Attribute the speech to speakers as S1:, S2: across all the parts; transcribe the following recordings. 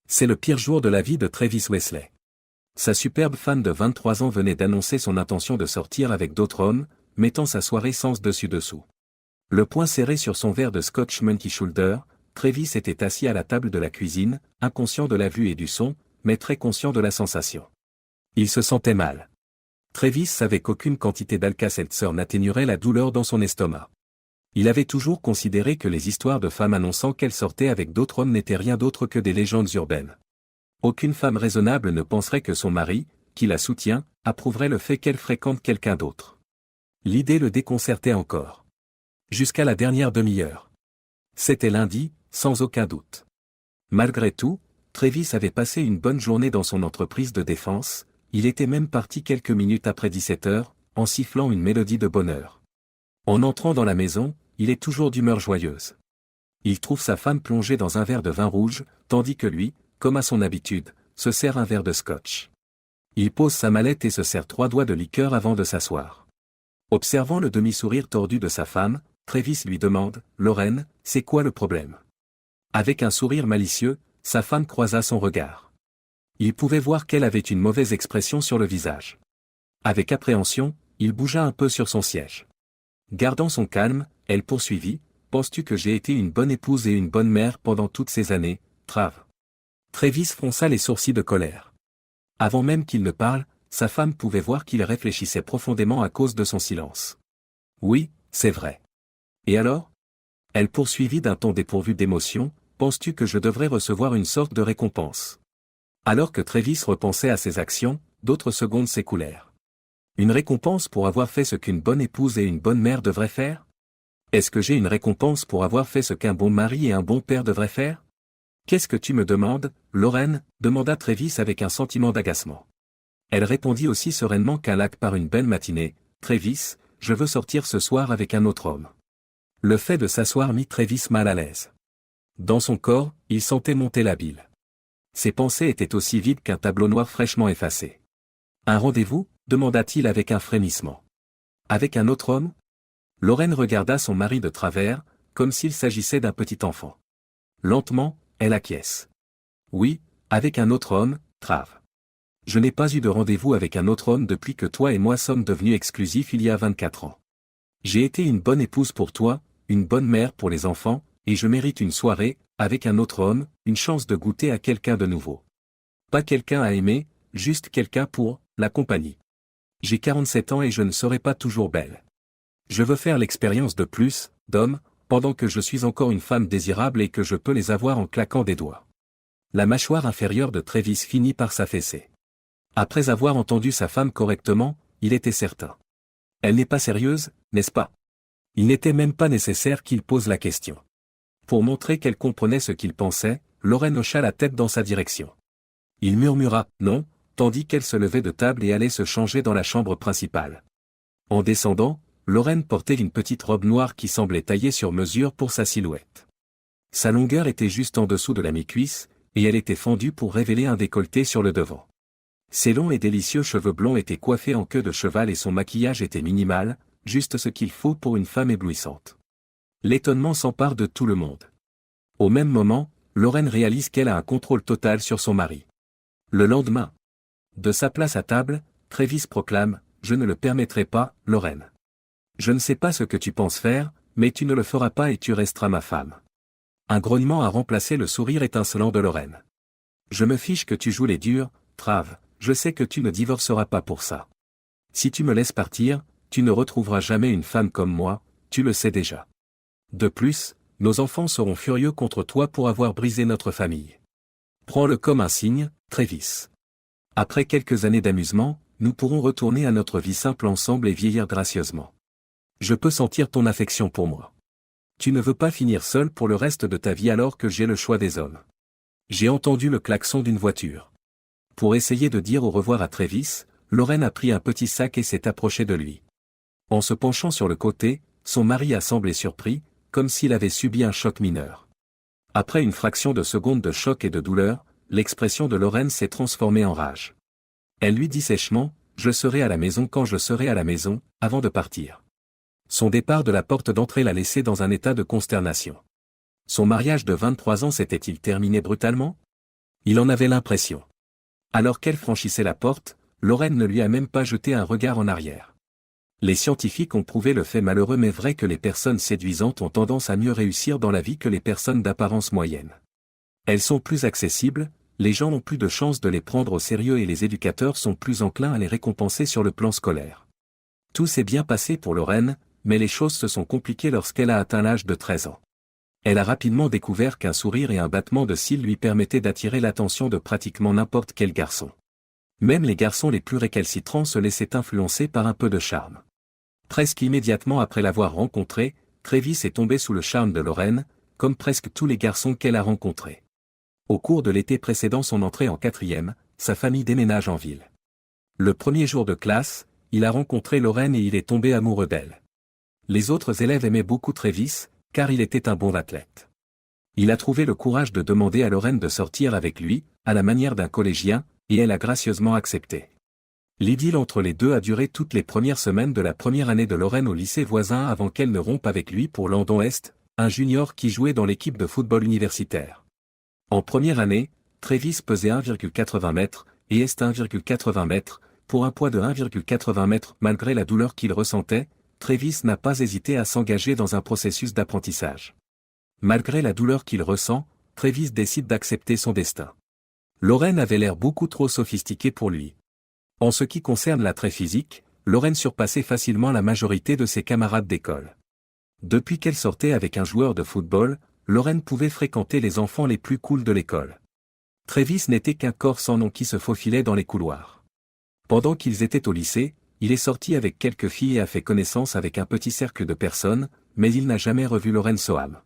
S1: C'est le pire jour de la vie de Travis Wesley. Sa superbe femme de 23 ans venait d'annoncer son intention de sortir avec d'autres hommes, mettant sa soirée sens dessus-dessous. Le poing serré sur son verre de Scotch Monkey Shoulder, Travis était assis à la table de la cuisine, inconscient de la vue et du son, mais très conscient de la sensation. Il se sentait mal. Travis savait qu'aucune quantité d'Alka-Seltzer n'atténuerait la douleur dans son estomac. Il avait toujours considéré que les histoires de femmes annonçant qu'elles sortaient avec d'autres hommes n'étaient rien d'autre que des légendes urbaines. Aucune femme raisonnable ne penserait que son mari, qui la soutient, approuverait le fait qu'elle fréquente quelqu'un d'autre. L'idée le déconcertait encore. Jusqu'à la dernière demi-heure. C'était lundi, sans aucun doute. Malgré tout, Travis avait passé une bonne journée dans son entreprise de défense, il était même parti quelques minutes après 17h, en sifflant une mélodie de bonheur. En entrant dans la maison, il est toujours d'humeur joyeuse. Il trouve sa femme plongée dans un verre de vin rouge, tandis que lui, comme à son habitude, se sert un verre de scotch. Il pose sa mallette et se sert 3 doigts de liqueur avant de s'asseoir. Observant le demi-sourire tordu de sa femme, Travis lui demande « Lorraine, c'est quoi le problème ?» Avec un sourire malicieux, sa femme croisa son regard. Il pouvait voir qu'elle avait une mauvaise expression sur le visage. Avec appréhension, il bougea un peu sur son siège. Gardant son calme, elle poursuivit « Penses-tu que j'ai été une bonne épouse et une bonne mère pendant toutes ces années, Trav ?» Travis fronça les sourcils de colère. Avant même qu'il ne parle, sa femme pouvait voir qu'il réfléchissait profondément à cause de son silence. « Oui, c'est vrai. » Et alors ? Elle poursuivit d'un ton dépourvu d'émotion, « Penses-tu que je devrais recevoir une sorte de récompense ?» Alors que Travis repensait à ses actions, d'autres secondes s'écoulèrent. Une récompense pour avoir fait ce qu'une bonne épouse et une bonne mère devraient faire ? Est-ce que j'ai une récompense pour avoir fait ce qu'un bon mari et un bon père devraient faire ? Qu'est-ce que tu me demandes, Lorraine ? Demanda Travis avec un sentiment d'agacement. Elle répondit aussi sereinement qu'un lac par une belle matinée, Travis, je veux sortir ce soir avec un autre homme. Le fait de s'asseoir mit Travis mal à l'aise. Dans son corps, il sentait monter la bile. Ses pensées étaient aussi vides qu'un tableau noir fraîchement effacé. Un rendez-vous ? Demanda-t-il avec un frémissement. Avec un autre homme ? Lorraine regarda son mari de travers, comme s'il s'agissait d'un petit enfant. Lentement, elle acquiesce. Oui, avec un autre homme, Trav. Je n'ai pas eu de rendez-vous avec un autre homme depuis que toi et moi sommes devenus exclusifs il y a 24 ans. J'ai été une bonne épouse pour toi, une bonne mère pour les enfants, et je mérite une soirée, avec un autre homme, une chance de goûter à quelqu'un de nouveau. Pas quelqu'un à aimer, juste quelqu'un pour la compagnie. J'ai 47 ans et je ne serai pas toujours belle. Je veux faire l'expérience de plus, d'hommes, pendant que je suis encore une femme désirable et que je peux les avoir en claquant des doigts. La mâchoire inférieure de Travis finit par s'affaisser. Après avoir entendu sa femme correctement, il était certain. Elle n'est pas sérieuse, n'est-ce pas ? Il n'était même pas nécessaire qu'il pose la question. Pour montrer qu'elle comprenait ce qu'il pensait, Lorraine hocha la tête dans sa direction. Il murmura « non », tandis qu'elle se levait de table et allait se changer dans la chambre principale. En descendant, Lorraine portait une petite robe noire qui semblait taillée sur mesure pour sa silhouette. Sa longueur était juste en dessous de la mi-cuisse, et elle était fendue pour révéler un décolleté sur le devant. Ses longs et délicieux cheveux blonds étaient coiffés en queue de cheval et son maquillage était minimal, juste ce qu'il faut pour une femme éblouissante. L'étonnement s'empare de tout le monde. Au même moment, Lorraine réalise qu'elle a un contrôle total sur son mari. Le lendemain, de sa place à table, Travis proclame « Je ne le permettrai pas, Lorraine. Je ne sais pas ce que tu penses faire, mais tu ne le feras pas et tu resteras ma femme. » Un grognement a remplacé le sourire étincelant de Lorraine. « Je me fiche que tu joues les durs, Trav, je sais que tu ne divorceras pas pour ça. Si tu me laisses partir, tu ne retrouveras jamais une femme comme moi, tu le sais déjà. De plus, nos enfants seront furieux contre toi pour avoir brisé notre famille. Prends-le comme un signe, Travis. Après quelques années d'amusement, nous pourrons retourner à notre vie simple ensemble et vieillir gracieusement. Je peux sentir ton affection pour moi. Tu ne veux pas finir seul pour le reste de ta vie alors que j'ai le choix des hommes. » J'ai entendu le klaxon d'une voiture. Pour essayer de dire au revoir à Travis, Lorraine a pris un petit sac et s'est approchée de lui. En se penchant sur le côté, son mari a semblé surpris, comme s'il avait subi un choc mineur. Après une fraction de seconde de choc et de douleur, l'expression de Lorraine s'est transformée en rage. Elle lui dit sèchement, « Je serai à la maison quand je serai à la maison », avant de partir. Son départ de la porte d'entrée l'a laissé dans un état de consternation. Son mariage de 23 ans s'était-il terminé brutalement ? Il en avait l'impression. Alors qu'elle franchissait la porte, Lorraine ne lui a même pas jeté un regard en arrière. Les scientifiques ont prouvé le fait malheureux mais vrai que les personnes séduisantes ont tendance à mieux réussir dans la vie que les personnes d'apparence moyenne. Elles sont plus accessibles, les gens ont plus de chances de les prendre au sérieux et les éducateurs sont plus enclins à les récompenser sur le plan scolaire. Tout s'est bien passé pour Lorraine, mais les choses se sont compliquées lorsqu'elle a atteint l'âge de 13 ans. Elle a rapidement découvert qu'un sourire et un battement de cils lui permettaient d'attirer l'attention de pratiquement n'importe quel garçon. Même les garçons les plus récalcitrants se laissaient influencer par un peu de charme. Presque immédiatement après l'avoir rencontrée, Travis est tombé sous le charme de Lorraine, comme presque tous les garçons qu'elle a rencontrés. Au cours de l'été précédant son entrée en 4e, sa famille déménage en ville. Le premier jour de classe, il a rencontré Lorraine et il est tombé amoureux d'elle. Les autres élèves aimaient beaucoup Travis, car il était un bon athlète. Il a trouvé le courage de demander à Lorraine de sortir avec lui, à la manière d'un collégien, et elle a gracieusement accepté. L'idylle entre les deux a duré toutes les premières semaines de la première année de Lorraine au lycée voisin avant qu'elle ne rompe avec lui pour Landon Est, un junior qui jouait dans l'équipe de football universitaire. En première année, Travis pesait 1,80 m, et Est 1,80 m, pour un poids de 1,80 m. Malgré la douleur qu'il ressentait, Travis n'a pas hésité à s'engager dans un processus d'apprentissage. Malgré la douleur qu'il ressent, Travis décide d'accepter son destin. Lorraine avait l'air beaucoup trop sophistiquée pour lui. En ce qui concerne l'attrait physique, Lorraine surpassait facilement la majorité de ses camarades d'école. Depuis qu'elle sortait avec un joueur de football, Lorraine pouvait fréquenter les enfants les plus cools de l'école. Travis n'était qu'un corps sans nom qui se faufilait dans les couloirs. Pendant qu'ils étaient au lycée, il est sorti avec quelques filles et a fait connaissance avec un petit cercle de personnes, mais il n'a jamais revu Lorraine Soham.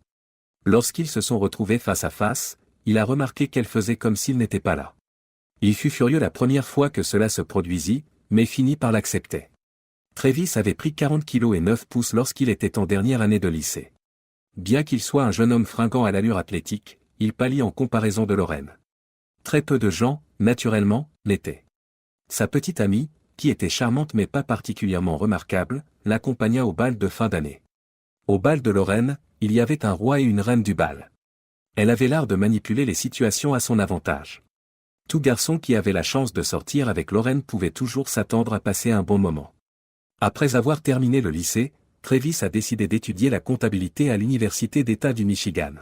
S1: Lorsqu'ils se sont retrouvés face à face, il a remarqué qu'elle faisait comme s'il n'était pas là. Il fut furieux la première fois que cela se produisit, mais finit par l'accepter. Travis avait pris 40 kg et 9 pouces lorsqu'il était en dernière année de lycée. Bien qu'il soit un jeune homme fringant à l'allure athlétique, il pâlit en comparaison de Lorraine. Très peu de gens, naturellement, l'étaient. Sa petite amie, qui était charmante mais pas particulièrement remarquable, l'accompagna au bal de fin d'année. Au bal de Lorraine, il y avait un roi et une reine du bal. Elle avait l'art de manipuler les situations à son avantage. Tout garçon qui avait la chance de sortir avec Lorraine pouvait toujours s'attendre à passer un bon moment. Après avoir terminé le lycée, Travis a décidé d'étudier la comptabilité à l'Université d'État du Michigan.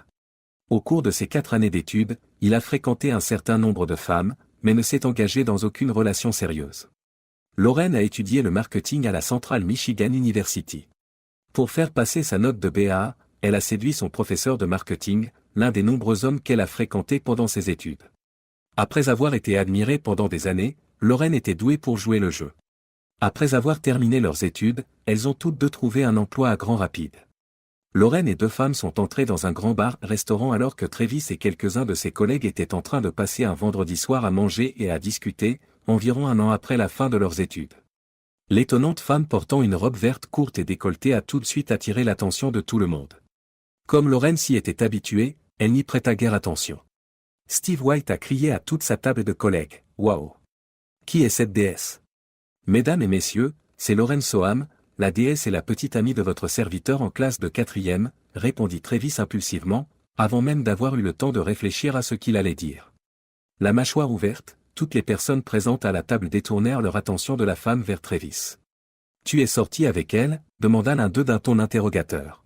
S1: Au cours de ses 4 années d'études, il a fréquenté un certain nombre de femmes, mais ne s'est engagé dans aucune relation sérieuse. Lorraine a étudié le marketing à la Central Michigan University. Pour faire passer sa note de BA, elle a séduit son professeur de marketing, l'un des nombreux hommes qu'elle a fréquentés pendant ses études. Après avoir été admirée pendant des années, Lorraine était douée pour jouer le jeu. Après avoir terminé leurs études, elles ont toutes deux trouvé un emploi à Grand Rapids. Lorraine et 2 femmes sont entrées dans un grand bar-restaurant alors que Travis et quelques-uns de ses collègues étaient en train de passer un vendredi soir à manger et à discuter, environ un an après la fin de leurs études. L'étonnante femme portant une robe verte courte et décolletée a tout de suite attiré l'attention de tout le monde. Comme Lorraine s'y était habituée, elle n'y prêta guère attention. Steve White a crié à toute sa table de collègues, « Waouh! Qui est cette déesse? Mesdames et messieurs, c'est Lorraine Soham, la déesse et la petite amie de votre serviteur en classe de 4e, répondit Travis impulsivement, avant même d'avoir eu le temps de réfléchir à ce qu'il allait dire. La mâchoire ouverte, toutes les personnes présentes à la table détournèrent leur attention de la femme vers Travis. « Tu es sorti avec elle ?» demanda l'un d'eux d'un ton interrogateur.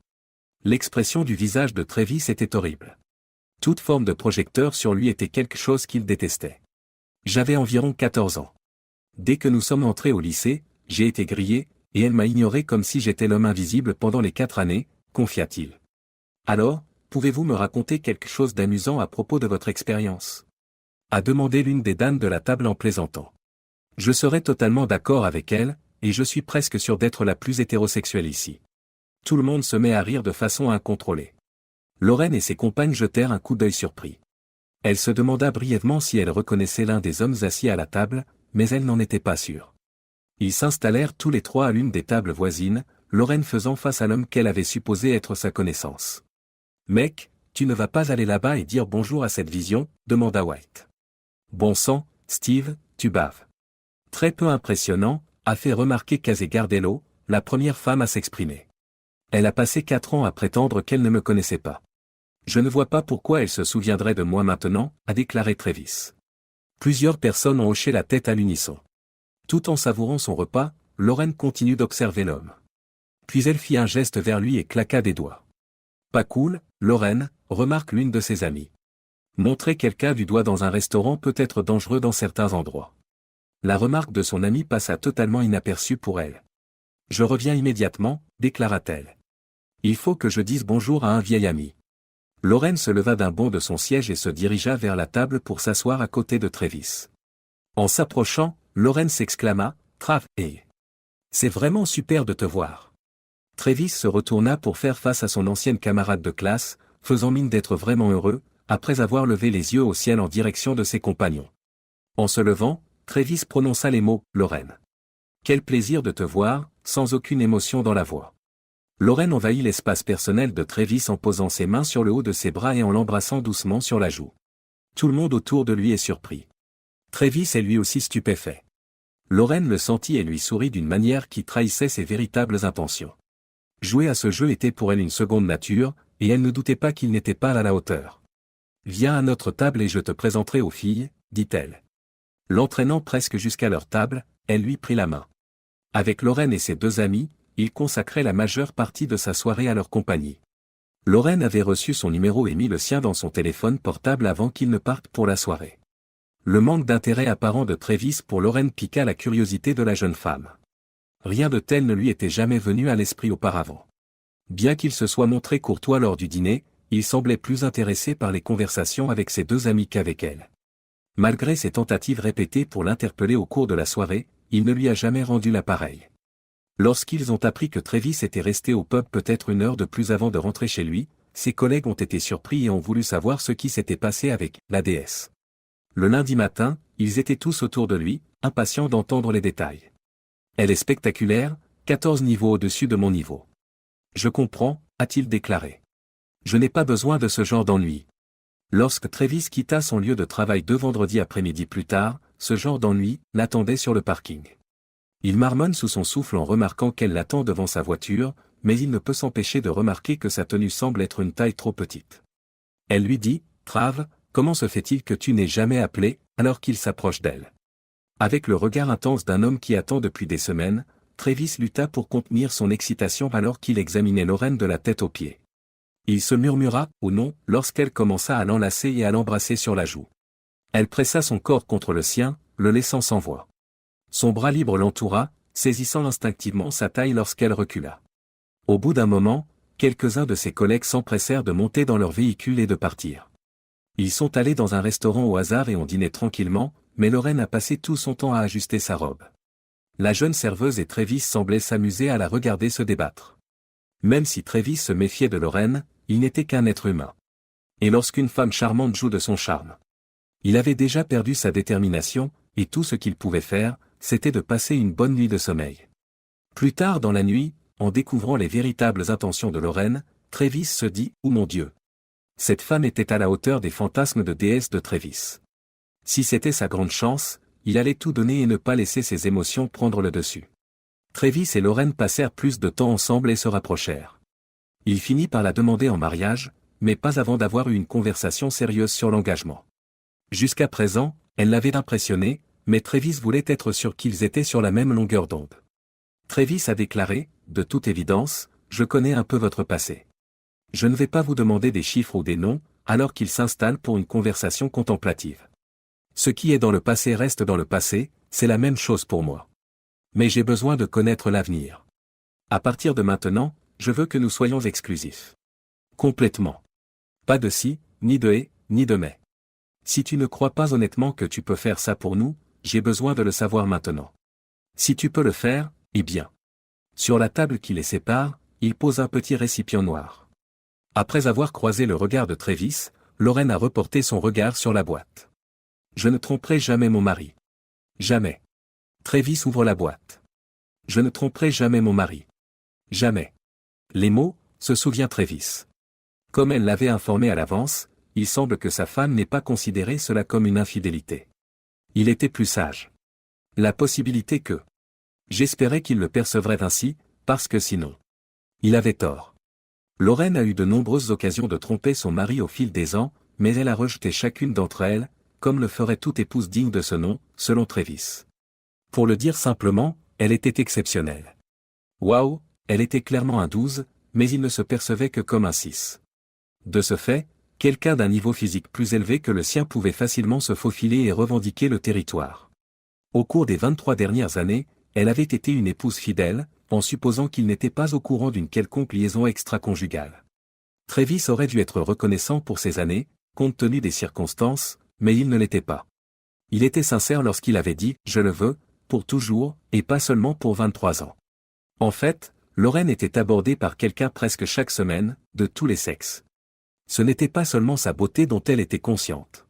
S1: L'expression du visage de Travis était horrible. Toute forme de projecteur sur lui était quelque chose qu'il détestait. J'avais environ 14 ans. Dès que nous sommes entrés au lycée, j'ai été grillé, et elle m'a ignoré comme si j'étais l'homme invisible pendant les 4 années, confia-t-il. Alors, pouvez-vous me raconter quelque chose d'amusant à propos de votre expérience? A demandé l'une des dames de la table en plaisantant. Je serais totalement d'accord avec elle, et je suis presque sûr d'être la plus hétérosexuelle ici. Tout le monde se met à rire de façon incontrôlée. Lorraine et ses compagnes jetèrent un coup d'œil surpris. Elle se demanda brièvement si elle reconnaissait l'un des hommes assis à la table, mais elle n'en était pas sûre. Ils s'installèrent tous les 3 à l'une des tables voisines, Lorraine faisant face à l'homme qu'elle avait supposé être sa connaissance. « Mec, tu ne vas pas aller là-bas et dire bonjour à cette vision ?» demanda White. « Bon sang, Steve, tu baves. » Très peu impressionnant, a fait remarquer Casey Gardello, la première femme à s'exprimer. Elle a passé 4 ans à prétendre qu'elle ne me connaissait pas. Je ne vois pas pourquoi elle se souviendrait de moi maintenant, a déclaré Travis. Plusieurs personnes ont hoché la tête à l'unisson. Tout en savourant son repas, Lorraine continue d'observer l'homme. Puis elle fit un geste vers lui et claqua des doigts. Pas cool, Lorraine, remarque l'une de ses amies. Montrer quelqu'un du doigt dans un restaurant peut être dangereux dans certains endroits. La remarque de son amie passa totalement inaperçue pour elle. Je reviens immédiatement, déclara-t-elle. Il faut que je dise bonjour à un vieil ami. Lorraine se leva d'un bond de son siège et se dirigea vers la table pour s'asseoir à côté de Travis. En s'approchant, Lorraine s'exclama, « Trav, hey. C'est vraiment super de te voir. » Travis se retourna pour faire face à son ancienne camarade de classe, faisant mine d'être vraiment heureux, après avoir levé les yeux au ciel en direction de ses compagnons. En se levant, Travis prononça les mots « Lorraine. » Quel plaisir de te voir, sans aucune émotion dans la voix. Lorraine envahit l'espace personnel de Travis en posant ses mains sur le haut de ses bras et en l'embrassant doucement sur la joue. Tout le monde autour de lui est surpris. Travis est lui aussi stupéfait. Lorraine le sentit et lui sourit d'une manière qui trahissait ses véritables intentions. Jouer à ce jeu était pour elle une seconde nature, et elle ne doutait pas qu'il n'était pas à la hauteur. « Viens à notre table et je te présenterai aux filles, » dit-elle. L'entraînant presque jusqu'à leur table, elle lui prit la main. Avec Lorraine et ses deux amis, il consacrait la majeure partie de sa soirée à leur compagnie. Lorraine avait reçu son numéro et mis le sien dans son téléphone portable avant qu'il ne parte pour la soirée. Le manque d'intérêt apparent de Travis pour Lorraine piqua la curiosité de la jeune femme. Rien de tel ne lui était jamais venu à l'esprit auparavant. Bien qu'il se soit montré courtois lors du dîner, il semblait plus intéressé par les conversations avec ses deux amis qu'avec elle. Malgré ses tentatives répétées pour l'interpeller au cours de la soirée, il ne lui a jamais rendu l'appareil. Lorsqu'ils ont appris que Travis était resté au pub peut-être une heure de plus avant de rentrer chez lui, ses collègues ont été surpris et ont voulu savoir ce qui s'était passé avec la déesse. Le lundi matin, ils étaient tous autour de lui, impatients d'entendre les détails. Elle est spectaculaire, 14 niveaux au-dessus de mon niveau. Je comprends, a-t-il déclaré. Je n'ai pas besoin de ce genre d'ennui. Lorsque Travis quitta son lieu de travail 2 vendredis après-midi plus tard, ce genre d'ennui l'attendait sur le parking. Il marmonne sous son souffle en remarquant qu'elle l'attend devant sa voiture, mais il ne peut s'empêcher de remarquer que sa tenue semble être une taille trop petite. Elle lui dit, « Trav, comment se fait-il que tu n'aies jamais appelé ?» alors qu'il s'approche d'elle. Avec le regard intense d'un homme qui attend depuis des semaines, Travis lutta pour contenir son excitation alors qu'il examinait Lorraine de la tête aux pieds. Il se murmura « ou non » lorsqu'elle commença à l'enlacer et à l'embrasser sur la joue. Elle pressa son corps contre le sien, le laissant sans voix. Son bras libre l'entoura, saisissant instinctivement sa taille lorsqu'elle recula. Au bout d'un moment, quelques-uns de ses collègues s'empressèrent de monter dans leur véhicule et de partir. Ils sont allés dans un restaurant au hasard et ont dîné tranquillement, mais Lorraine a passé tout son temps à ajuster sa robe. La jeune serveuse et Travis semblaient s'amuser à la regarder se débattre. Même si Travis se méfiait de Lorraine, il n'était qu'un être humain. Et lorsqu'une femme charmante joue de son charme, il avait déjà perdu sa détermination, et tout ce qu'il pouvait faire, c'était de passer une bonne nuit de sommeil. Plus tard dans la nuit, en découvrant les véritables intentions de Lorraine, Travis se dit « Oh mon Dieu !» Cette femme était à la hauteur des fantasmes de déesse de Travis. Si c'était sa grande chance, il allait tout donner et ne pas laisser ses émotions prendre le dessus. Travis et Lorraine passèrent plus de temps ensemble et se rapprochèrent. Il finit par la demander en mariage, mais pas avant d'avoir eu une conversation sérieuse sur l'engagement. Jusqu'à présent, elle l'avait impressionné, mais Travis voulait être sûr qu'ils étaient sur la même longueur d'onde. Travis a déclaré, de toute évidence, « Je connais un peu votre passé. Je ne vais pas vous demander des chiffres ou des noms, alors qu'il s'installe pour une conversation contemplative. Ce qui est dans le passé reste dans le passé, c'est la même chose pour moi. Mais j'ai besoin de connaître l'avenir. À partir de maintenant, je veux que nous soyons exclusifs. Complètement. Pas de si, ni de et, ni de mais. Si tu ne crois pas honnêtement que tu peux faire ça pour nous, j'ai besoin de le savoir maintenant. Si tu peux le faire, eh bien. » Sur la table qui les sépare, il pose un petit récipient noir. Après avoir croisé le regard de Travis, Lorraine a reporté son regard sur la boîte. « Je ne tromperai jamais mon mari. Jamais. » Travis ouvre la boîte. « Je ne tromperai jamais mon mari. Jamais. » Les mots, se souvient Travis. Comme elle l'avait informé à l'avance, il semble que sa femme n'ait pas considéré cela comme une infidélité. Il était plus sage. La possibilité que... J'espérais qu'il le percevrait ainsi, parce que sinon... Il avait tort. Lorraine a eu de nombreuses occasions de tromper son mari au fil des ans, mais elle a rejeté chacune d'entre elles, comme le ferait toute épouse digne de ce nom, selon Travis. Pour le dire simplement, elle était exceptionnelle. Waouh, elle était clairement un 12, mais il ne se percevait que comme un 6. De ce fait, quelqu'un d'un niveau physique plus élevé que le sien pouvait facilement se faufiler et revendiquer le territoire. Au cours des 23 dernières années, elle avait été une épouse fidèle, en supposant qu'il n'était pas au courant d'une quelconque liaison extra-conjugale. Travis aurait dû être reconnaissant pour ces années, compte tenu des circonstances, mais il ne l'était pas. Il était sincère lorsqu'il avait dit « je le veux », pour toujours, et pas seulement pour 23 ans. En fait, Lorraine était abordée par quelqu'un presque chaque semaine, de tous les sexes. Ce n'était pas seulement sa beauté dont elle était consciente.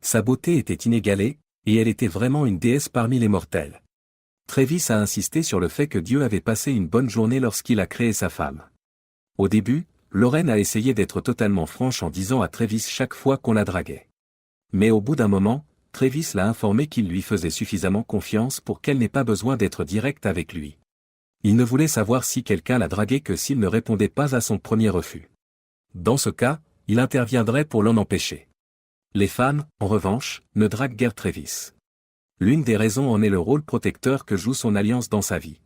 S1: Sa beauté était inégalée, et elle était vraiment une déesse parmi les mortels. Travis a insisté sur le fait que Dieu avait passé une bonne journée lorsqu'il a créé sa femme. Au début, Lorraine a essayé d'être totalement franche en disant à Travis chaque fois qu'on la draguait. Mais au bout d'un moment, Travis l'a informé qu'il lui faisait suffisamment confiance pour qu'elle n'ait pas besoin d'être directe avec lui. Il ne voulait savoir si quelqu'un la draguait que s'il ne répondait pas à son premier refus. Dans ce cas, il interviendrait pour l'en empêcher. Les femmes, en revanche, ne draguent guère Travis. L'une des raisons en est le rôle protecteur que joue son alliance dans sa vie.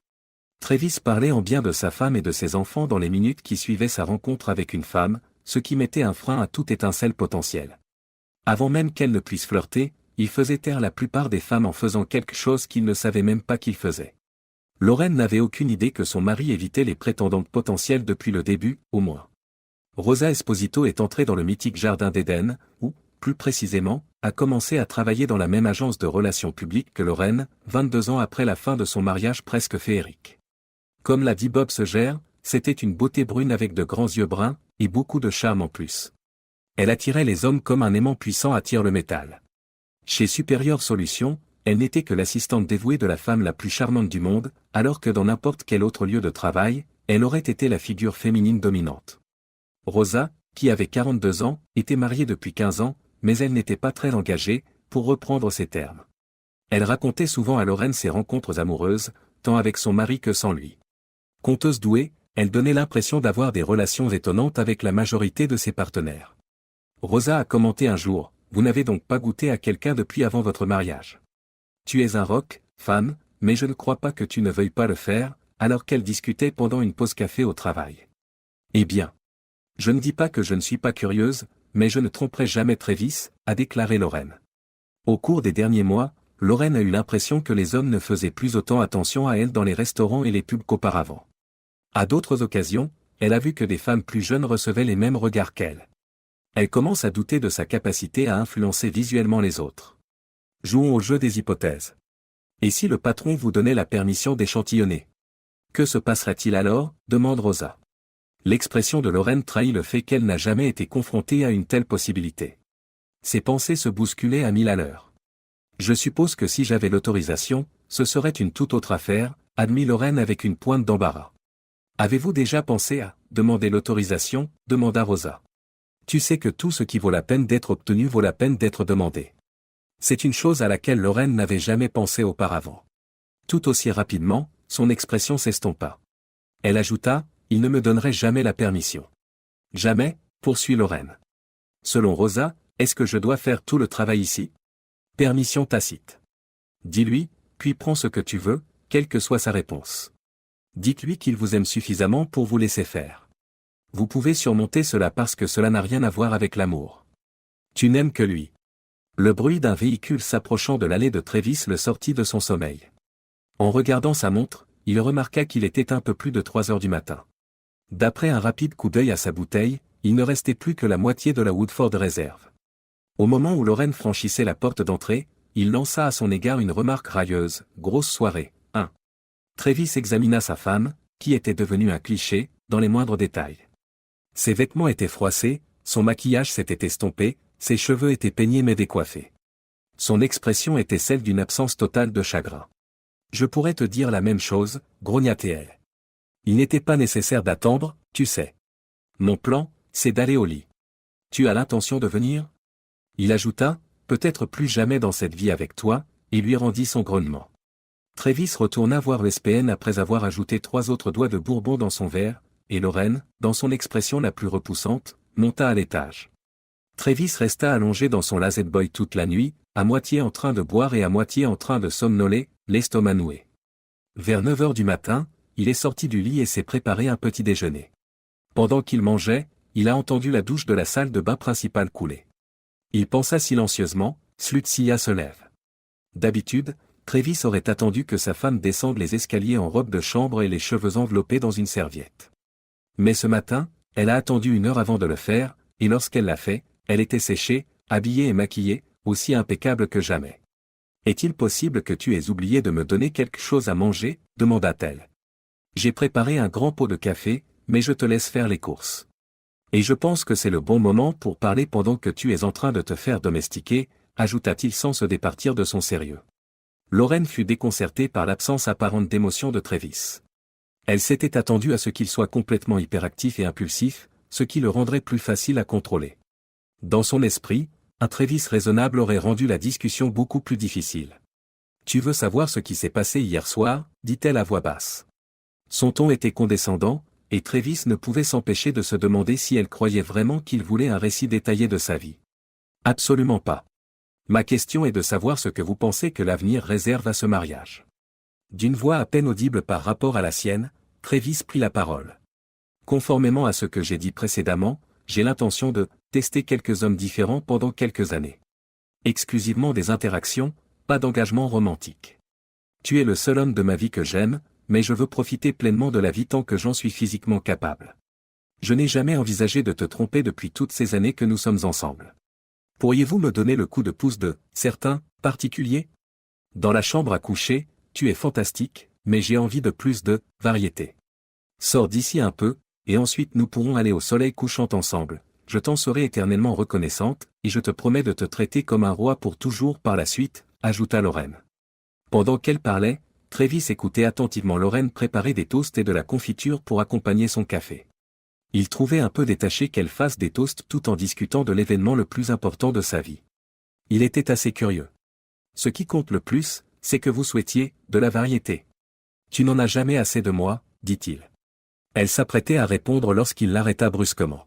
S1: Travis parlait en bien de sa femme et de ses enfants dans les minutes qui suivaient sa rencontre avec une femme, ce qui mettait un frein à toute étincelle potentielle. Avant même qu'elle ne puisse flirter, il faisait taire la plupart des femmes en faisant quelque chose qu'il ne savait même pas qu'il faisait. Lorraine n'avait aucune idée que son mari évitait les prétendantes potentielles depuis le début, au moins. Rosa Esposito est entrée dans le mythique jardin d'Éden, où, plus précisément, a commencé à travailler dans la même agence de relations publiques que Lorraine, 22 ans après la fin de son mariage presque féerique. Comme l'a dit Bob Seger, c'était une beauté brune avec de grands yeux bruns, et beaucoup de charme en plus. Elle attirait les hommes comme un aimant puissant attire le métal. Chez Superior Solutions, elle n'était que l'assistante dévouée de la femme la plus charmante du monde, alors que dans n'importe quel autre lieu de travail, elle aurait été la figure féminine dominante. Rosa, qui avait 42 ans, était mariée depuis 15 ans, mais elle n'était pas très engagée, pour reprendre ses termes. Elle racontait souvent à Lorraine ses rencontres amoureuses, tant avec son mari que sans lui. Conteuse douée, elle donnait l'impression d'avoir des relations étonnantes avec la majorité de ses partenaires. Rosa a commenté un jour, « Vous n'avez donc pas goûté à quelqu'un depuis avant votre mariage. Tu es un rock, femme, mais je ne crois pas que tu ne veuilles pas le faire », alors qu'elle discutait pendant une pause café au travail. Eh bien. Je ne dis pas que je ne suis pas curieuse, mais je ne tromperai jamais Travis, a déclaré Lorraine. Au cours des derniers mois, Lorraine a eu l'impression que les hommes ne faisaient plus autant attention à elle dans les restaurants et les pubs qu'auparavant. À d'autres occasions, elle a vu que des femmes plus jeunes recevaient les mêmes regards qu'elle. Elle commence à douter de sa capacité à influencer visuellement les autres. Jouons au jeu des hypothèses. Et si le patron vous donnait la permission d'échantillonner? Que se passerait-il alors? Demande Rosa. L'expression de Lorraine trahit le fait qu'elle n'a jamais été confrontée à une telle possibilité. Ses pensées se bousculaient à 1000 à l'heure. Je suppose que si j'avais l'autorisation, ce serait une toute autre affaire, admit Lorraine avec une pointe d'embarras. Avez-vous déjà pensé à demander l'autorisation? Demanda Rosa. Tu sais que tout ce qui vaut la peine d'être obtenu vaut la peine d'être demandé. C'est une chose à laquelle Lorraine n'avait jamais pensé auparavant. Tout aussi rapidement, son expression s'estompa. Elle ajouta, il ne me donnerait jamais la permission. Jamais, poursuit Lorraine. Selon Rosa, est-ce que je dois faire tout le travail ici? Permission tacite. Dis-lui, puis prends ce que tu veux, quelle que soit sa réponse. Dites-lui qu'il vous aime suffisamment pour vous laisser faire. Vous pouvez surmonter cela parce que cela n'a rien à voir avec l'amour. Tu n'aimes que lui. Le bruit d'un véhicule s'approchant de l'allée de Travis le sortit de son sommeil. En regardant sa montre, il remarqua qu'il était un peu plus de 3 heures du matin. D'après un rapide coup d'œil à sa bouteille, il ne restait plus que la moitié de la Woodford Reserve. Au moment où Lorraine franchissait la porte d'entrée, il lança à son égard une remarque railleuse, « Grosse soirée, hein ?» Travis examina sa femme, qui était devenue un cliché, dans les moindres détails. Ses vêtements étaient froissés, son maquillage s'était estompé, ses cheveux étaient peignés mais décoiffés. Son expression était celle d'une absence totale de chagrin. « Je pourrais te dire la même chose, grogna-t-elle. Il n'était pas nécessaire d'attendre, tu sais. Mon plan, c'est d'aller au lit. Tu as l'intention de venir? Il ajouta, peut-être plus jamais dans cette vie avec toi, et lui rendit son grognement. Travis retourna voir l'SPN après avoir ajouté 3 autres doigts de bourbon dans son verre, et Lorraine, dans son expression la plus repoussante, monta à l'étage. Travis resta allongé dans son lazy boy toute la nuit, à moitié en train de boire et à moitié en train de somnoler, l'estomac noué. Vers 9 heures du matin, il est sorti du lit et s'est préparé un petit déjeuner. Pendant qu'il mangeait, il a entendu la douche de la salle de bain principale couler. Il pensa silencieusement, Slutsia se lève. D'habitude, Travis aurait attendu que sa femme descende les escaliers en robe de chambre et les cheveux enveloppés dans une serviette. Mais ce matin, elle a attendu 1 heure avant de le faire, et lorsqu'elle l'a fait, elle était séchée, habillée et maquillée, aussi impeccable que jamais. « Est-il possible que tu aies oublié de me donner quelque chose à manger ?» demanda-t-elle. « J'ai préparé un grand pot de café, mais je te laisse faire les courses. Et je pense que c'est le bon moment pour parler pendant que tu es en train de te faire domestiquer, » ajouta-t-il sans se départir de son sérieux. Lorraine fut déconcertée par l'absence apparente d'émotion de Travis. Elle s'était attendue à ce qu'il soit complètement hyperactif et impulsif, ce qui le rendrait plus facile à contrôler. Dans son esprit, un Travis raisonnable aurait rendu la discussion beaucoup plus difficile. « Tu veux savoir ce qui s'est passé hier soir ?» dit-elle à voix basse. Son ton était condescendant, et Travis ne pouvait s'empêcher de se demander si elle croyait vraiment qu'il voulait un récit détaillé de sa vie. « Absolument pas. Ma question est de savoir ce que vous pensez que l'avenir réserve à ce mariage. » D'une voix à peine audible par rapport à la sienne, Travis prit la parole. « Conformément à ce que j'ai dit précédemment, j'ai l'intention de tester quelques hommes différents pendant quelques années. Exclusivement des interactions, pas d'engagement romantique. Tu es le seul homme de ma vie que j'aime, mais je veux profiter pleinement de la vie tant que j'en suis physiquement capable. Je n'ai jamais envisagé de te tromper depuis toutes ces années que nous sommes ensemble. Pourriez-vous me donner le coup de pouce de certains particuliers ? Dans la chambre à coucher, tu es fantastique, mais j'ai envie de plus de variété. Sors d'ici un peu, et ensuite nous pourrons aller au soleil couchant ensemble. Je t'en serai éternellement reconnaissante, et je te promets de te traiter comme un roi pour toujours par la suite, ajouta Lorraine. Pendant qu'elle parlait, Travis écoutait attentivement Lorraine préparer des toasts et de la confiture pour accompagner son café. Il trouvait un peu détaché qu'elle fasse des toasts tout en discutant de l'événement le plus important de sa vie. Il était assez curieux. Ce qui compte le plus, c'est que vous souhaitiez de la variété. Tu n'en as jamais assez de moi, dit-il. Elle s'apprêtait à répondre lorsqu'il l'arrêta brusquement.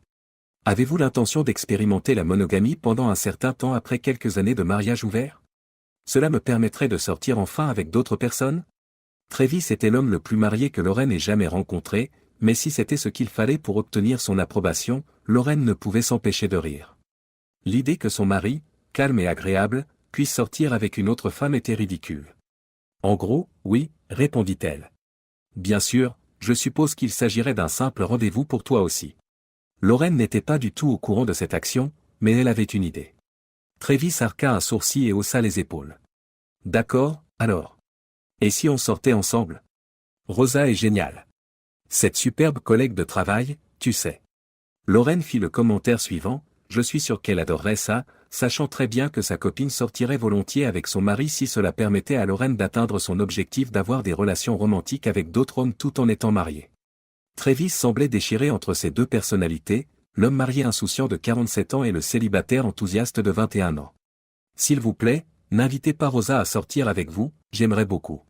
S1: Avez-vous l'intention d'expérimenter la monogamie pendant un certain temps après quelques années de mariage ouvert ? Cela me permettrait de sortir enfin avec d'autres personnes ? Travis était l'homme le plus marié que Lorraine ait jamais rencontré, mais si c'était ce qu'il fallait pour obtenir son approbation, Lorraine ne pouvait s'empêcher de rire. L'idée que son mari, calme et agréable, puisse sortir avec une autre femme était ridicule. En gros, oui, répondit-elle. Bien sûr, je suppose qu'il s'agirait d'un simple rendez-vous pour toi aussi. Lorraine n'était pas du tout au courant de cette action, mais elle avait une idée. Travis arqua un sourcil et haussa les épaules. D'accord, alors. Et si on sortait ensemble ? Rosa est géniale. Cette superbe collègue de travail, tu sais. Lorraine fit le commentaire suivant, je suis sûr qu'elle adorerait ça, sachant très bien que sa copine sortirait volontiers avec son mari si cela permettait à Lorraine d'atteindre son objectif d'avoir des relations romantiques avec d'autres hommes tout en étant mariée. Travis semblait déchiré entre ces deux personnalités, l'homme marié insouciant de 47 ans et le célibataire enthousiaste de 21 ans. S'il vous plaît, n'invitez pas Rosa à sortir avec vous, j'aimerais beaucoup.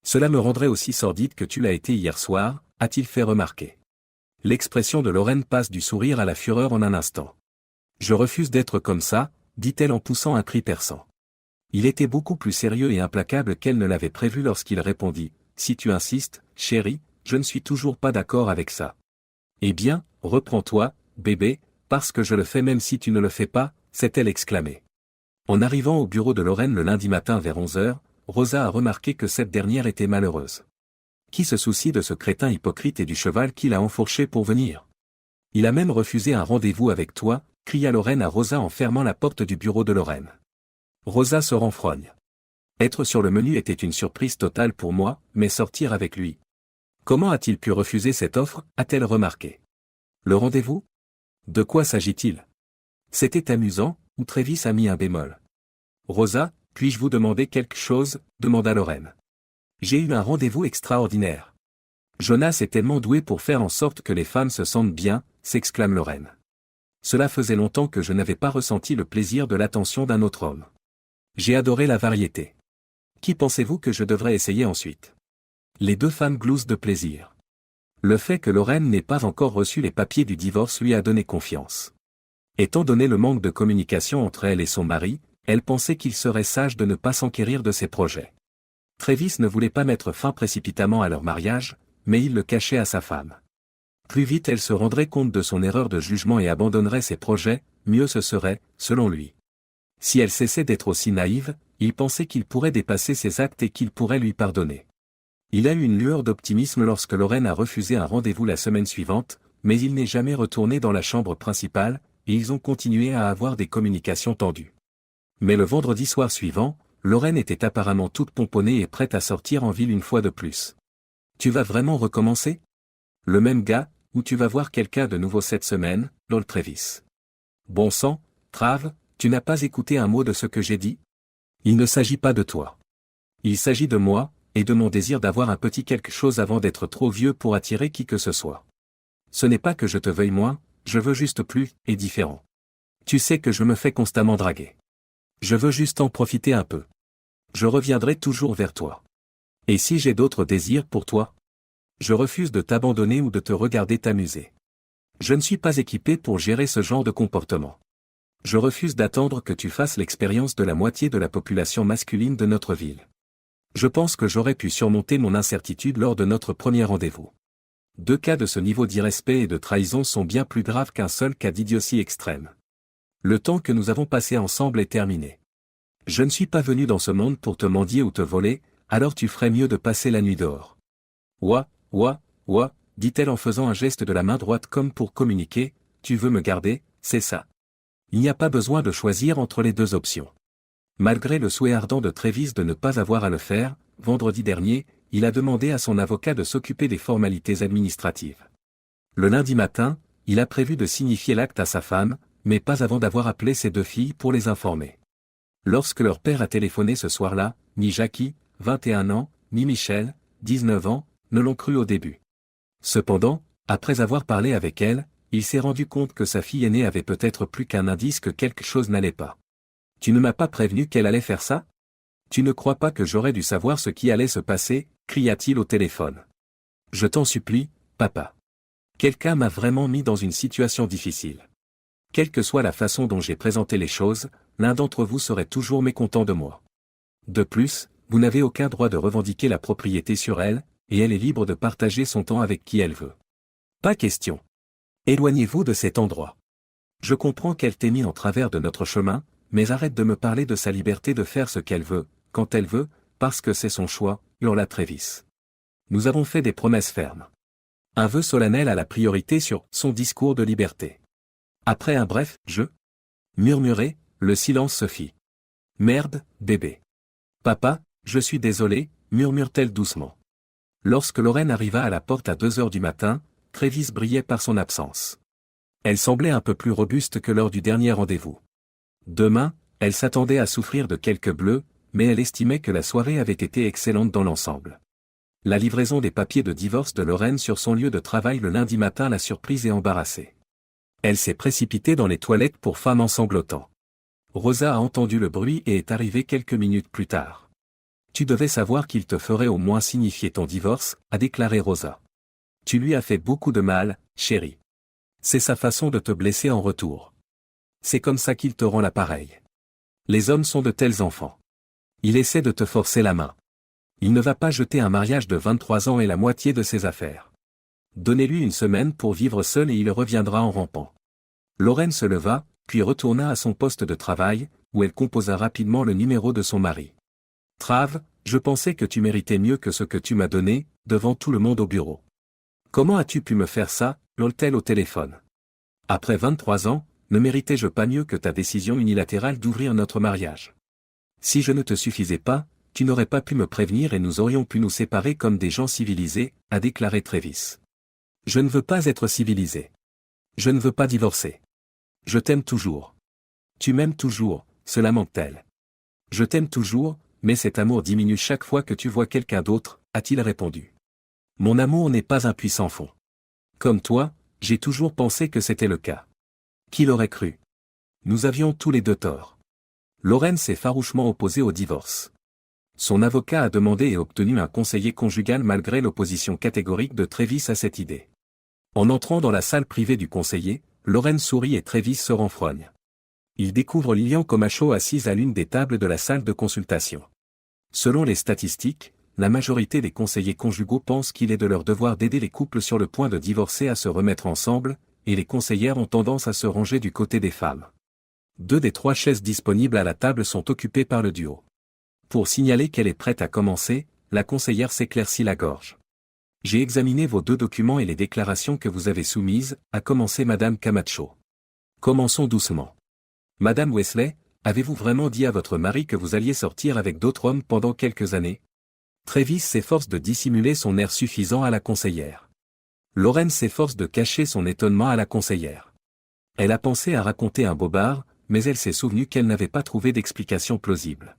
S1: Cela me rendrait aussi sordide que tu l'as été hier soir, a-t-il fait remarquer. L'expression de Lorraine passe du sourire à la fureur en un instant. Je refuse d'être comme ça, dit-elle en poussant un cri perçant. Il était beaucoup plus sérieux et implacable qu'elle ne l'avait prévu lorsqu'il répondit, si tu insistes, chérie, je ne suis toujours pas d'accord avec ça. Eh bien, reprends-toi, bébé, parce que je le fais même si tu ne le fais pas, s'est-elle exclamée. En arrivant au bureau de Lorraine le lundi matin vers 11 heures, Rosa a remarqué que cette dernière était malheureuse. Qui se soucie de ce crétin hypocrite et du cheval qu'il a enfourché pour venir ? Il a même refusé un rendez-vous avec toi, cria Lorraine à Rosa en fermant la porte du bureau de Lorraine. Rosa se renfrogne. Être sur le menu était une surprise totale pour moi, mais sortir avec lui. Comment a-t-il pu refuser cette offre, a-t-elle remarqué. Le rendez-vous ? De quoi s'agit-il ? C'était amusant, ou Travis a mis un bémol. Rosa, puis-je vous demander quelque chose ? Demanda Lorraine. J'ai eu un rendez-vous extraordinaire. Jonas est tellement doué pour faire en sorte que les femmes se sentent bien, s'exclame Lorraine. Cela faisait longtemps que je n'avais pas ressenti le plaisir de l'attention d'un autre homme. J'ai adoré la variété. Qui pensez-vous que je devrais essayer ensuite ? Les deux femmes gloussent de plaisir. Le fait que Lorraine n'ait pas encore reçu les papiers du divorce lui a donné confiance. Étant donné le manque de communication entre elle et son mari, elle pensait qu'il serait sage de ne pas s'enquérir de ses projets. Travis ne voulait pas mettre fin précipitamment à leur mariage, mais il le cachait à sa femme. Plus vite elle se rendrait compte de son erreur de jugement et abandonnerait ses projets, mieux ce serait, selon lui. Si elle cessait d'être aussi naïve, il pensait qu'il pourrait dépasser ses actes et qu'il pourrait lui pardonner. Il a eu une lueur d'optimisme lorsque Lorraine a refusé un rendez-vous la semaine suivante, mais il n'est jamais retourné dans la chambre principale, et ils ont continué à avoir des communications tendues. Mais le vendredi soir suivant, Lorraine était apparemment toute pomponnée et prête à sortir en ville une fois de plus. « Tu vas vraiment recommencer ? Le même gars, ou tu vas voir quelqu'un de nouveau cette semaine, Lol Travis. Bon sang, Trav, tu n'as pas écouté un mot de ce que j'ai dit ? Il ne s'agit pas de toi. Il s'agit de moi, et de mon désir d'avoir un petit quelque chose avant d'être trop vieux pour attirer qui que ce soit. Ce n'est pas que je te veuille moins, je veux juste plus, et différent. Tu sais que je me fais constamment draguer. Je veux juste en profiter un peu. Je reviendrai toujours vers toi. Et si j'ai d'autres désirs pour toi ? Je refuse de t'abandonner ou de te regarder t'amuser. Je ne suis pas équipé pour gérer ce genre de comportement. Je refuse d'attendre que tu fasses l'expérience de la moitié de la population masculine de notre ville. Je pense que j'aurais pu surmonter mon incertitude lors de notre premier rendez-vous. 2 cas de ce niveau d'irrespect et de trahison sont bien plus graves qu'un seul cas d'idiotie extrême. Le temps que nous avons passé ensemble est terminé. Je ne suis pas venu dans ce monde pour te mendier ou te voler, alors tu ferais mieux de passer la nuit dehors. Ouah, dit-elle en faisant un geste de la main droite comme pour communiquer, tu veux me garder, c'est ça. Il n'y a pas besoin de choisir entre les 2 options. Malgré le souhait ardent de Travis de ne pas avoir à le faire, vendredi dernier, il a demandé à son avocat de s'occuper des formalités administratives. Le lundi matin, il a prévu de signifier l'acte à sa femme, mais pas avant d'avoir appelé ses 2 filles pour les informer. Lorsque leur père a téléphoné ce soir-là, ni Jackie, 21 ans, ni Michel, 19 ans, ne l'ont cru au début. Cependant, après avoir parlé avec elle, il s'est rendu compte que sa fille aînée avait peut-être plus qu'un indice que quelque chose n'allait pas. « Tu ne m'as pas prévenu qu'elle allait faire ça ? Tu ne crois pas que j'aurais dû savoir ce qui allait se passer ?» cria-t-il au téléphone. « Je t'en supplie, papa. Quelqu'un m'a vraiment mis dans une situation difficile. Quelle que soit la façon dont j'ai présenté les choses, l'un d'entre vous serait toujours mécontent de moi. De plus, vous n'avez aucun droit de revendiquer la propriété sur elle, et elle est libre de partager son temps avec qui elle veut. Pas question. Éloignez-vous de cet endroit. Je comprends qu'elle t'ait mis en travers de notre chemin, mais arrête de me parler de sa liberté de faire ce qu'elle veut, quand elle veut, parce que c'est son choix, hurla Travis. Nous avons fait des promesses fermes. Un vœu solennel a la priorité sur son discours de liberté. Après un bref « je » murmuré, le silence se fit. Merde, bébé. Papa, je suis désolé, murmure-t-elle doucement. Lorsque Lorraine arriva à la porte à 2 heures du matin, Travis brillait par son absence. Elle semblait un peu plus robuste que lors du dernier rendez-vous. Demain, elle s'attendait à souffrir de quelques bleus, mais elle estimait que la soirée avait été excellente dans l'ensemble. La livraison des papiers de divorce de Lorraine sur son lieu de travail le lundi matin l'a surprise et embarrassée. Elle s'est précipitée dans les toilettes pour femme en sanglotant. Rosa a entendu le bruit et est arrivée quelques minutes plus tard. Tu devais savoir qu'il te ferait au moins signifier ton divorce, a déclaré Rosa. Tu lui as fait beaucoup de mal, chérie. C'est sa façon de te blesser en retour. C'est comme ça qu'il te rend l'appareil. Les hommes sont de tels enfants. Il essaie de te forcer la main. Il ne va pas jeter un mariage de 23 ans et la moitié de ses affaires. Donnez-lui une semaine pour vivre seul et il reviendra en rampant. Lorraine se leva, puis retourna à son poste de travail, où elle composa rapidement le numéro de son mari. Trav, je pensais que tu méritais mieux que ce que tu m'as donné, devant tout le monde au bureau. Comment as-tu pu me faire ça, lol-t-elle au téléphone. Après 23 ans, ne méritais-je pas mieux que ta décision unilatérale d'ouvrir notre mariage? Si je ne te suffisais pas, tu n'aurais pas pu me prévenir et nous aurions pu nous séparer comme des gens civilisés, a déclaré Travis. Je ne veux pas être civilisé. Je ne veux pas divorcer. Je t'aime toujours. Tu m'aimes toujours, se lamente-t-elle. Je t'aime toujours, mais cet amour diminue chaque fois que tu vois quelqu'un d'autre, a-t-il répondu. Mon amour n'est pas un puissant fond. Comme toi, j'ai toujours pensé que c'était le cas. Qui l'aurait cru? Nous avions tous les 2 tort. Lorraine s'est farouchement opposée au divorce. Son avocat a demandé et obtenu un conseiller conjugal malgré l'opposition catégorique de Travis à cette idée. En entrant dans la salle privée du conseiller, Lauren sourit et Travis se renfrogne. Il découvre Lilian Comacho assise à l'une des tables de la salle de consultation. Selon les statistiques, la majorité des conseillers conjugaux pensent qu'il est de leur devoir d'aider les couples sur le point de divorcer à se remettre ensemble, et les conseillères ont tendance à se ranger du côté des femmes. 2 des 3 chaises disponibles à la table sont occupées par le duo. Pour signaler qu'elle est prête à commencer, la conseillère s'éclaircit la gorge. J'ai examiné vos 2 documents et les déclarations que vous avez soumises, a commencé Madame Camacho. Commençons doucement. Madame Wesley, avez-vous vraiment dit à votre mari que vous alliez sortir avec d'autres hommes pendant quelques années? Travis s'efforce de dissimuler son air suffisant à la conseillère. Lauren s'efforce de cacher son étonnement à la conseillère. Elle a pensé à raconter un bobard, mais elle s'est souvenue qu'elle n'avait pas trouvé d'explication plausible.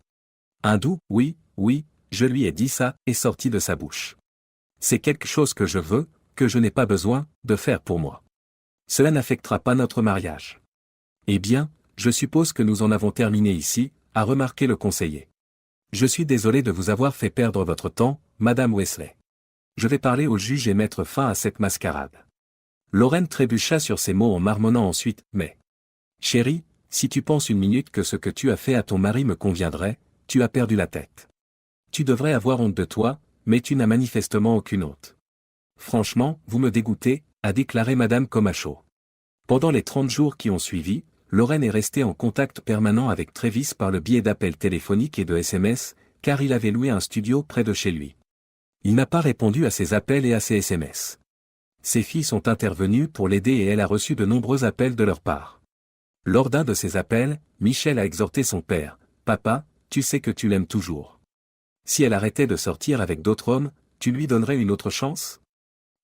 S1: Un doux « oui, oui, je lui ai dit ça » est sorti de sa bouche. C'est quelque chose que je veux, que je n'ai pas besoin, de faire pour moi. Cela n'affectera pas notre mariage. Eh bien, je suppose que nous en avons terminé ici, a remarqué le conseiller. Je suis désolé de vous avoir fait perdre votre temps, Madame Wesley. Je vais parler au juge et mettre fin à cette mascarade. Lauren trébucha sur ces mots en marmonnant ensuite, mais... Chérie, si tu penses une minute que ce que tu as fait à ton mari me conviendrait, tu as perdu la tête. Tu devrais avoir honte de toi, mais tu n'as manifestement aucune honte. Franchement, vous me dégoûtez, a déclaré Madame Comacho. Pendant les 30 jours qui ont suivi, Lauren est restée en contact permanent avec Travis par le biais d'appels téléphoniques et de SMS, car il avait loué un studio près de chez lui. Il n'a pas répondu à ses appels et à ses SMS. Ses filles sont intervenues pour l'aider et elle a reçu de nombreux appels de leur part. Lors d'un de ces appels, Michelle a exhorté son père, « Papa, tu sais que tu l'aimes toujours. Si elle arrêtait de sortir avec d'autres hommes, tu lui donnerais une autre chance ?»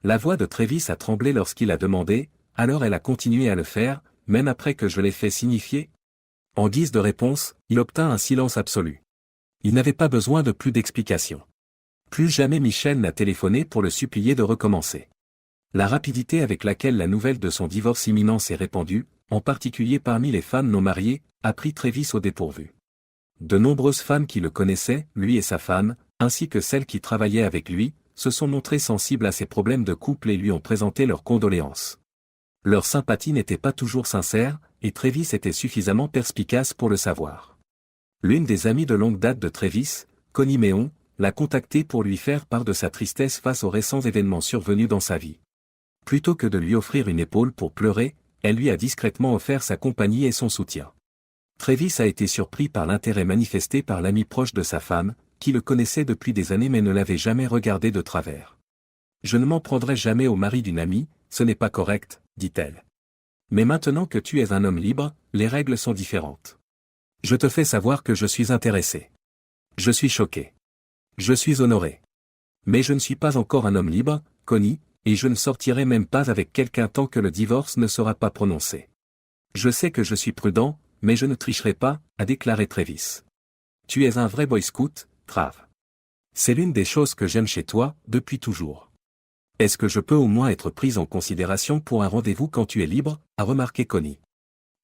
S1: La voix de Travis a tremblé lorsqu'il a demandé, alors elle a continué à le faire, même après que je l'ai fait signifier. En guise de réponse, il obtint un silence absolu. Il n'avait pas besoin de plus d'explications. Plus jamais Michelle n'a téléphoné pour le supplier de recommencer. La rapidité avec laquelle la nouvelle de son divorce imminent s'est répandue, en particulier parmi les femmes non mariées, a pris Travis au dépourvu. De nombreuses femmes qui le connaissaient, lui et sa femme, ainsi que celles qui travaillaient avec lui, se sont montrées sensibles à ses problèmes de couple et lui ont présenté leurs condoléances. Leur sympathie n'était pas toujours sincère, et Travis était suffisamment perspicace pour le savoir. L'une des amies de longue date de Travis, Connie Méon, l'a contacté pour lui faire part de sa tristesse face aux récents événements survenus dans sa vie. Plutôt que de lui offrir une épaule pour pleurer, elle lui a discrètement offert sa compagnie et son soutien. Travis a été surpris par l'intérêt manifesté par l'ami proche de sa femme, qui le connaissait depuis des années mais ne l'avait jamais regardé de travers. « Je ne m'en prendrai jamais au mari d'une amie, ce n'est pas correct, dit-elle. Mais maintenant que tu es un homme libre, les règles sont différentes. Je te fais savoir que je suis intéressé. Je suis choqué. Je suis honoré. Mais je ne suis pas encore un homme libre, Connie, et je ne sortirai même pas avec quelqu'un tant que le divorce ne sera pas prononcé. Je sais que je suis prudent, mais je ne tricherai pas, a déclaré Travis. Tu es un vrai boy scout, Trav. C'est l'une des choses que j'aime chez toi, depuis toujours. Est-ce que je peux au moins être prise en considération pour un rendez-vous quand tu es libre, a remarqué Connie.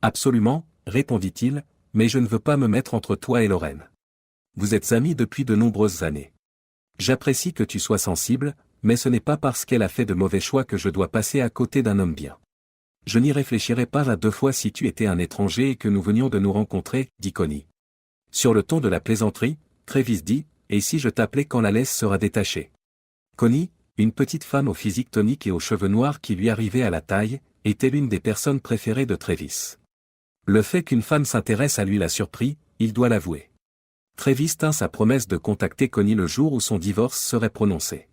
S1: Absolument, répondit-il, mais je ne veux pas me mettre entre toi et Lauren. Vous êtes amis depuis de nombreuses années. J'apprécie que tu sois sensible, mais ce n'est pas parce qu'elle a fait de mauvais choix que je dois passer à côté d'un homme bien. Je n'y réfléchirais pas à 2 fois si tu étais un étranger et que nous venions de nous rencontrer, dit Connie. Sur le ton de la plaisanterie, Travis dit, et si je t'appelais quand la laisse sera détachée. Connie, une petite femme au physique tonique et aux cheveux noirs qui lui arrivaient à la taille, était l'une des personnes préférées de Travis. Le fait qu'une femme s'intéresse à lui l'a surpris, il doit l'avouer. Travis tint sa promesse de contacter Connie le jour où son divorce serait prononcé.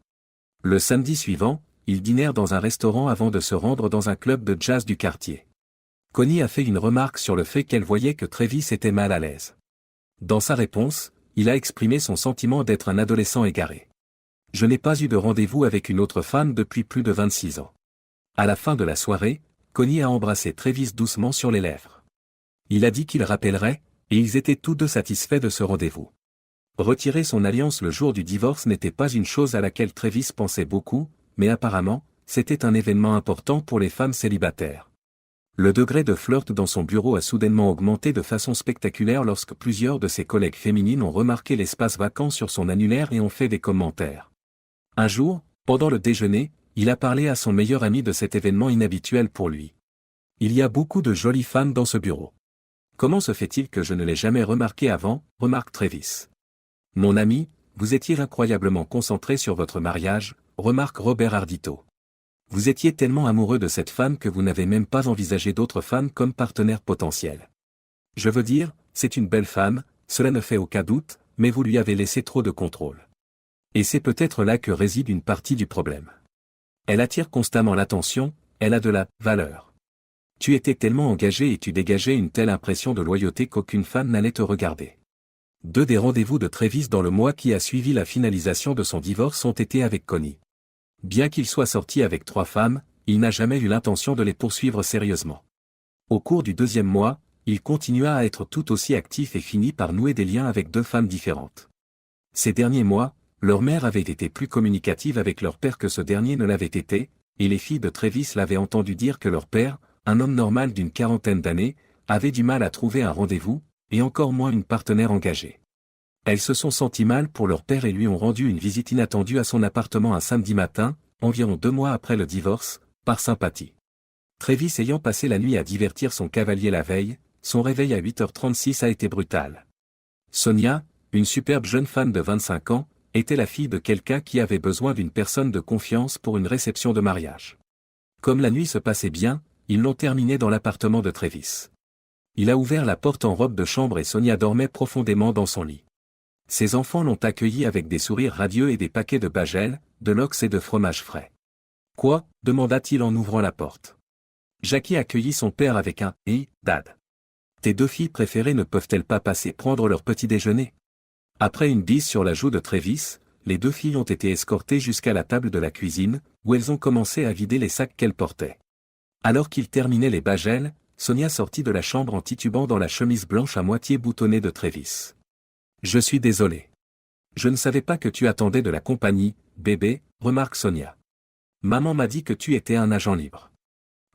S1: Le samedi suivant, ils dînèrent dans un restaurant avant de se rendre dans un club de jazz du quartier. Connie a fait une remarque sur le fait qu'elle voyait que Travis était mal à l'aise. Dans sa réponse, il a exprimé son sentiment d'être un adolescent égaré. « Je n'ai pas eu de rendez-vous avec une autre femme depuis plus de 26 ans. » À la fin de la soirée, Connie a embrassé Travis doucement sur les lèvres. Il a dit qu'il rappellerait, et ils étaient tous 2 satisfaits de ce rendez-vous. Retirer son alliance le jour du divorce n'était pas une chose à laquelle Travis pensait beaucoup, mais apparemment, c'était un événement important pour les femmes célibataires. Le degré de flirt dans son bureau a soudainement augmenté de façon spectaculaire lorsque plusieurs de ses collègues féminines ont remarqué l'espace vacant sur son annulaire et ont fait des commentaires. Un jour, pendant le déjeuner, il a parlé à son meilleur ami de cet événement inhabituel pour lui. Il y a beaucoup de jolies femmes dans ce bureau. Comment se fait-il que je ne l'ai jamais remarqué avant, remarque Travis. Mon ami, vous étiez incroyablement concentré sur votre mariage, remarque Robert Ardito. Vous étiez tellement amoureux de cette femme que vous n'avez même pas envisagé d'autres femmes comme partenaires potentiels. Je veux dire, c'est une belle femme, cela ne fait aucun doute, mais vous lui avez laissé trop de contrôle. Et c'est peut-être là que réside une partie du problème. Elle attire constamment l'attention, elle a de la valeur. Tu étais tellement engagé et tu dégageais une telle impression de loyauté qu'aucune femme n'allait te regarder. 2 des rendez-vous de Travis dans le mois qui a suivi la finalisation de son divorce ont été avec Connie. Bien qu'il soit sorti avec 3 femmes, il n'a jamais eu l'intention de les poursuivre sérieusement. Au cours du 2e mois, il continua à être tout aussi actif et finit par nouer des liens avec 2 femmes différentes. Ces derniers mois, leur mère avait été plus communicative avec leur père que ce dernier ne l'avait été, et les filles de Travis l'avaient entendu dire que leur père, un homme normal d'une 40aine d'années, avait du mal à trouver un rendez-vous, et encore moins une partenaire engagée. Elles se sont senties mal pour leur père et lui ont rendu une visite inattendue à son appartement un samedi matin, environ 2 mois après le divorce, par sympathie. Travis ayant passé la nuit à divertir son cavalier la veille, son réveil à 8h36 a été brutal. Sonia, une superbe jeune femme de 25 ans, était la fille de quelqu'un qui avait besoin d'une personne de confiance pour une réception de mariage. Comme la nuit se passait bien, ils l'ont terminé dans l'appartement de Travis. Il a ouvert la porte en robe de chambre et Sonia dormait profondément dans son lit. Ses enfants l'ont accueilli avec des sourires radieux et des paquets de bagel, de lox et de fromage frais. « Quoi » demanda-t-il en ouvrant la porte. Jackie accueillit son père avec un « Hey, Dad. Tes 2 filles préférées ne peuvent-elles pas passer prendre leur petit déjeuner ?» Après une bise sur la joue de Travis, les 2 filles ont été escortées jusqu'à la table de la cuisine, où elles ont commencé à vider les sacs qu'elles portaient. Alors qu'ils terminaient les bagels, Sonia sortit de la chambre en titubant dans la chemise blanche à moitié boutonnée de Travis. « Je suis désolé. Je ne savais pas que tu attendais de la compagnie, bébé, remarque Sonia. Maman m'a dit que tu étais un agent libre. »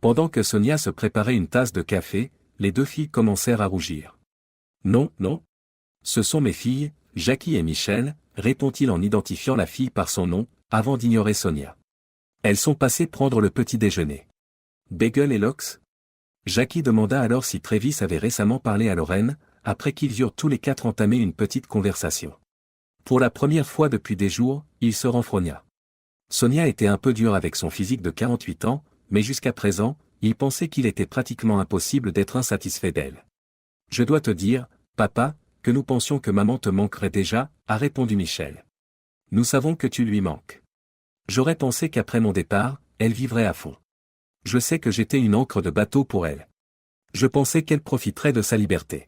S1: Pendant que Sonia se préparait une tasse de café, les 2 filles commencèrent à rougir. « Non, non. Ce sont mes filles, Jackie et Michel, répond-il en identifiant la fille par son nom, avant d'ignorer Sonia. Elles sont passées prendre le petit déjeuner. Bagel et lox ? Jackie demanda alors si Travis avait récemment parlé à Lorraine, après qu'ils eurent tous les 4 entamé une petite conversation. Pour la première fois depuis des jours, il se renfrogna. Sonia était un peu dure avec son physique de 48 ans, mais jusqu'à présent, il pensait qu'il était pratiquement impossible d'être insatisfait d'elle. « Je dois te dire, papa, que nous pensions que maman te manquerait déjà, a répondu Michel. Nous savons que tu lui manques. J'aurais pensé qu'après mon départ, elle vivrait à fond. Je sais que j'étais une ancre de bateau pour elle. Je pensais qu'elle profiterait de sa liberté.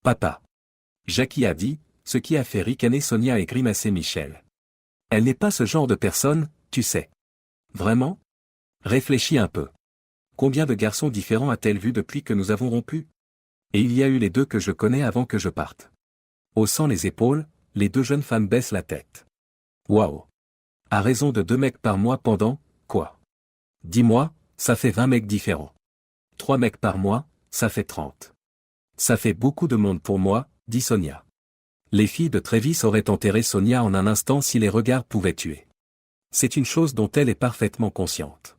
S1: Papa. Jackie a dit, ce qui a fait ricaner Sonia et grimacer Michel. Elle n'est pas ce genre de personne, tu sais. Vraiment ? Réfléchis un peu. Combien de garçons différents a-t-elle vu depuis que nous avons rompu ? Et il y a eu les 2 que je connais avant que je parte. Haussant les épaules, les 2 jeunes femmes baissent la tête. Waouh. À raison de 2 mecs par mois pendant, quoi ? Dis-moi, ça fait 20 mecs différents. 3 mecs par mois, ça fait 30. Ça fait beaucoup de monde pour moi, dit Sonia. Les filles de Travis auraient enterré Sonia en un instant si les regards pouvaient tuer. C'est une chose dont elle est parfaitement consciente.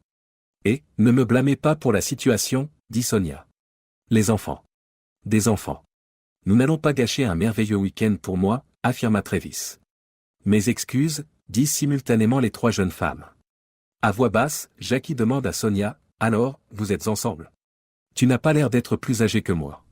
S1: Et, ne me blâmez pas pour la situation, dit Sonia. Les enfants. Des enfants. Nous n'allons pas gâcher un merveilleux week-end pour moi, affirma Travis. Mes excuses, disent simultanément les 3 jeunes femmes. À voix basse, Jackie demande à Sonia, alors, vous êtes ensemble ? Tu n'as pas l'air d'être plus âgée que moi.